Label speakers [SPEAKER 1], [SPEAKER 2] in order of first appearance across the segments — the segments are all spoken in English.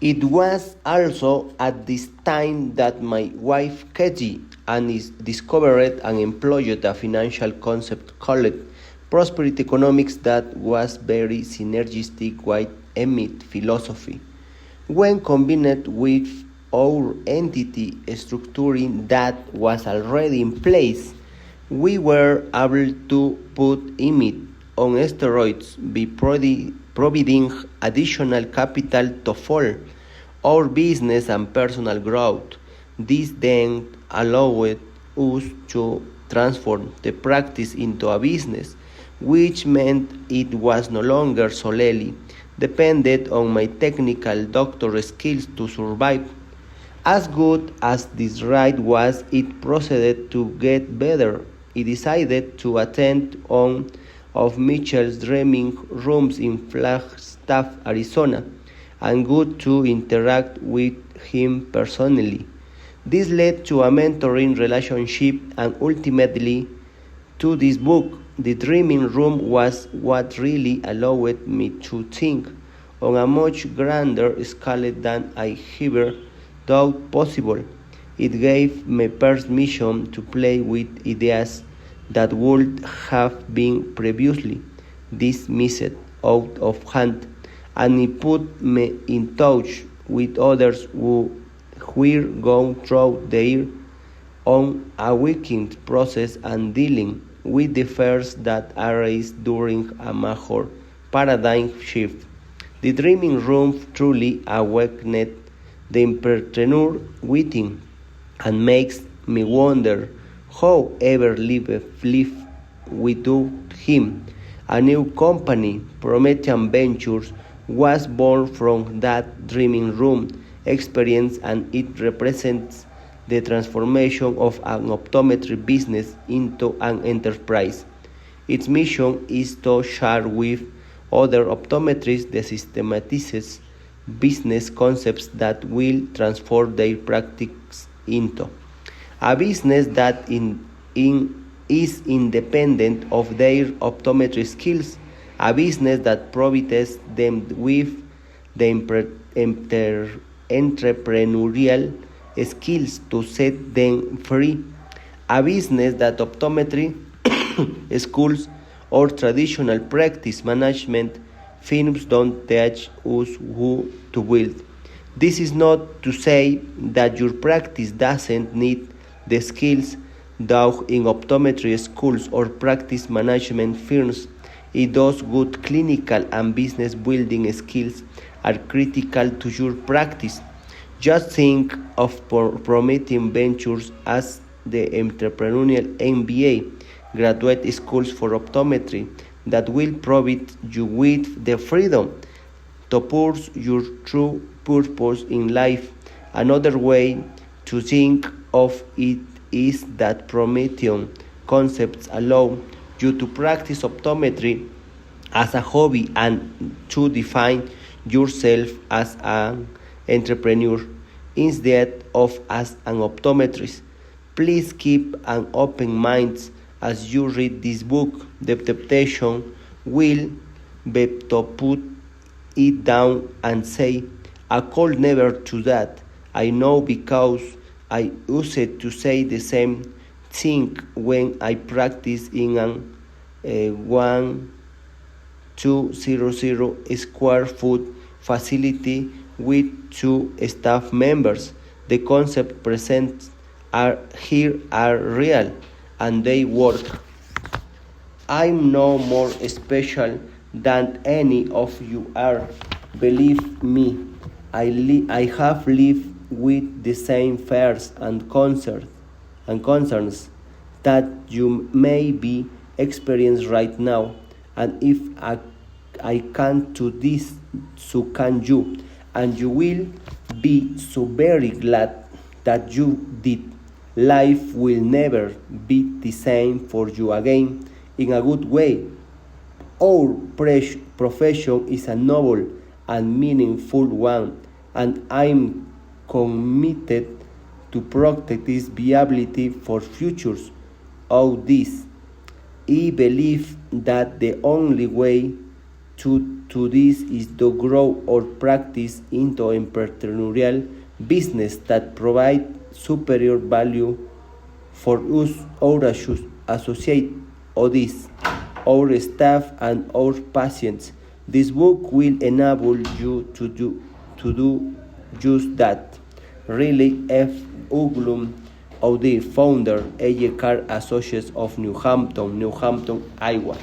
[SPEAKER 1] It was also at this time that my wife Katie and is discovered and employed a financial concept called prosperity economics that was very synergistic with Emmet philosophy. When combined with our entity structuring that was already in place, we were able to put Emmet on steroids by providing additional capital to fuel our business and personal growth. This then allowed us to transform the practice into a business, which meant it was no longer solely dependent on my technical doctor skills to survive. As good as this ride was, it proceeded to get better. I decided to attend one of Mitchell's dreaming rooms in Flagstaff, Arizona, and got to interact with him personally. This led to a mentoring relationship and ultimately to this book. The dreaming room was what really allowed me to think on a much grander scale than I ever thought possible. It gave me permission to play with ideas that would have been previously dismissed out of hand, and it put me in touch with others who were going through their own awakening process and dealing with the fears that arise during a major paradigm shift. The dreaming room truly awakened the entrepreneur within and makes me wonder how ever live without him. A new company, Promethean Ventures, was born from that dreaming room experience, and it represents the transformation of an optometry business into an enterprise. Its mission is to share with other optometrists the systematized business concepts that will transform their practice into a business that is independent of their optometry skills, a business that provides them with the entrepreneurial skills to set them free, a business that optometry schools or traditional practice management firms don't teach us who to build. This is not to say that your practice doesn't need the skills taught in optometry schools or practice management firms. It does good clinical and business building skills are critical to your practice. Just think of Promethean Ventures as the entrepreneurial MBA graduate schools for optometry that will provide you with the freedom to pursue your true purpose in life. Another way to think of it is that Promethean concepts allow you to practice optometry as a hobby and to define yourself as an entrepreneur instead of as an optometrist. Please keep an open mind as you read this book. The temptation will be to put it down and say, I could never do that. I know because I used to say the same thing when I practice in an 1200 square foot facility with 2 staff members. The concept present are real and they work. I'm no more special than any of you are. Believe me, I have lived with the same fears and concerns that you may be experiencing right now. And if I can do this, so can you. And you will be so very glad that you did. Life will never be the same for you again in a good way. Our profession is a noble and meaningful one, and I'm committed to protect its viability for futures of this. I believe that the only way to to this is to grow or practice into entrepreneurial business that provide superior value for us, our associate, audits, our staff, and our patients. This book will enable you to do just that. Really, F. Uglum, Audi founder, Car Associates of New Hampton, Iowa.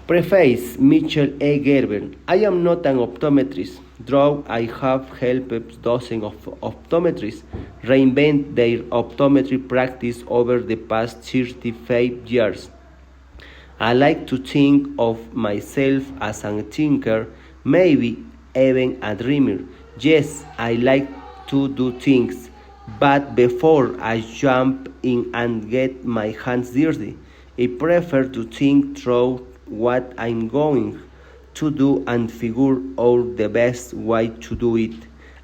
[SPEAKER 1] Preface Mitchell A. Gerber. I am not an optometrist, though I have helped dozens of optometrists reinvent their optometry practice over the past 35 years. I like to think of myself as a thinker, maybe even a dreamer. Yes, I like to do things, but before I jump in and get my hands dirty, I prefer to think through what I'm going to do and figure out the best way to do it.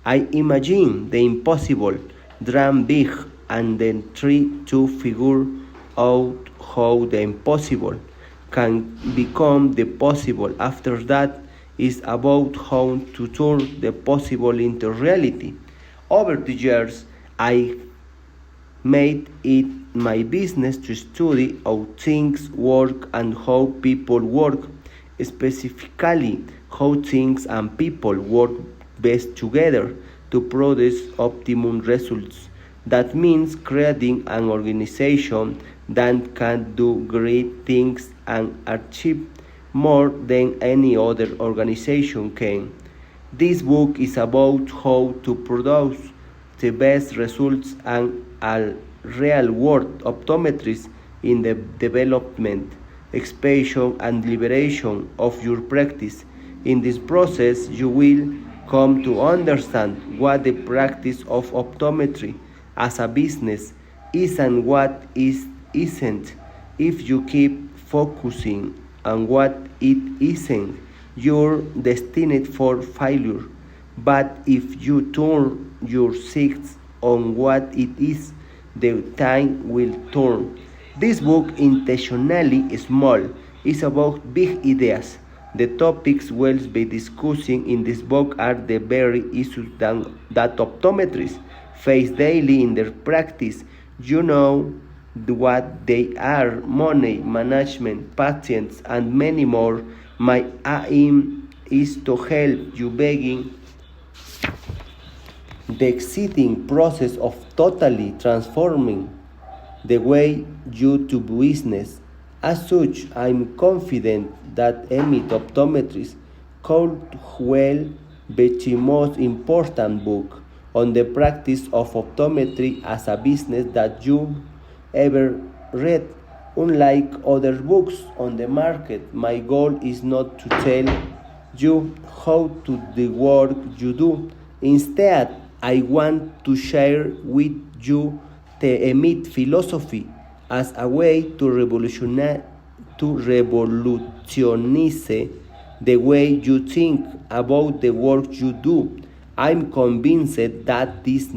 [SPEAKER 1] I imagine the impossible, dream big, and then try to figure out how the impossible can become the possible. After that is about how to turn the possible into reality. Over the years, I made it my business to study how things work and how people work, specifically how things and people work best together to produce optimum results. That means creating an organization that can do great things and achieve more than any other organization can. This book is about how to produce the best results and a real world optometrist in the development, expansion, and liberation of your practice. In this process, you will come to understand what the practice of optometry as a business is and what is isn't. If you keep focusing on what it isn't, you're destined for failure. But if you turn your sights on what it is, the time will turn. This book, intentionally small, is about big ideas. The topics we'll be discussing in this book are the very issues that optometrists face daily in their practice. You know what they are: money, management, patients, and many more. My aim is to help you begin the exciting process of totally transforming the way you do business. As such, I'm confident that any optometrist could well be the most important book on the practice of optometry as a business that you ever read. Unlike other books on the market, my goal is not to tell you how to do the work you do. Instead, I want to share with you the EMIT philosophy as a way to revolutionize the way you think about the work you do. I'm convinced that this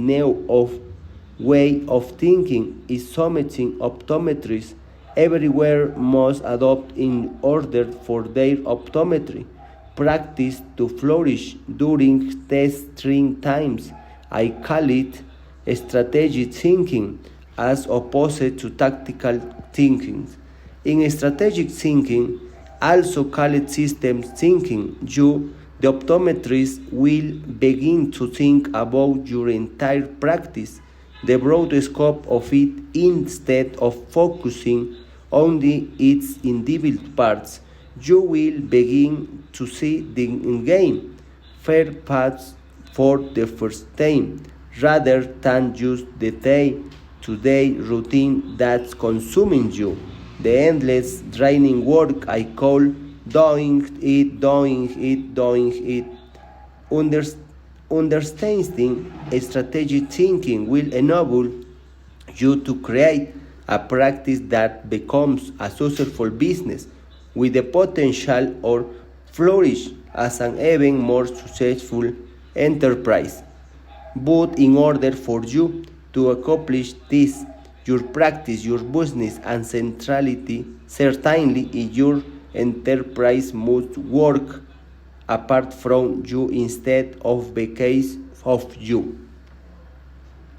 [SPEAKER 1] way of thinking is something optometrists everywhere must adopt in order for their optometry practice to flourish during testing times. I call it strategic thinking as opposed to tactical thinking. In strategic thinking, also call it systems thinking, you, the optometrist, will begin to think about your entire practice, the broad scope of it, instead of focusing on its individual parts. You will begin to see the game fair paths for the first time, rather than just the day-to-day routine that's consuming you. The endless draining work I call doing it. Understanding strategic thinking will enable you to create a practice that becomes a successful business with the potential or flourish as an even more successful enterprise. But in order for you to accomplish this, your practice, your business, and centrality, certainly in your enterprise must work apart from you instead of the case of you.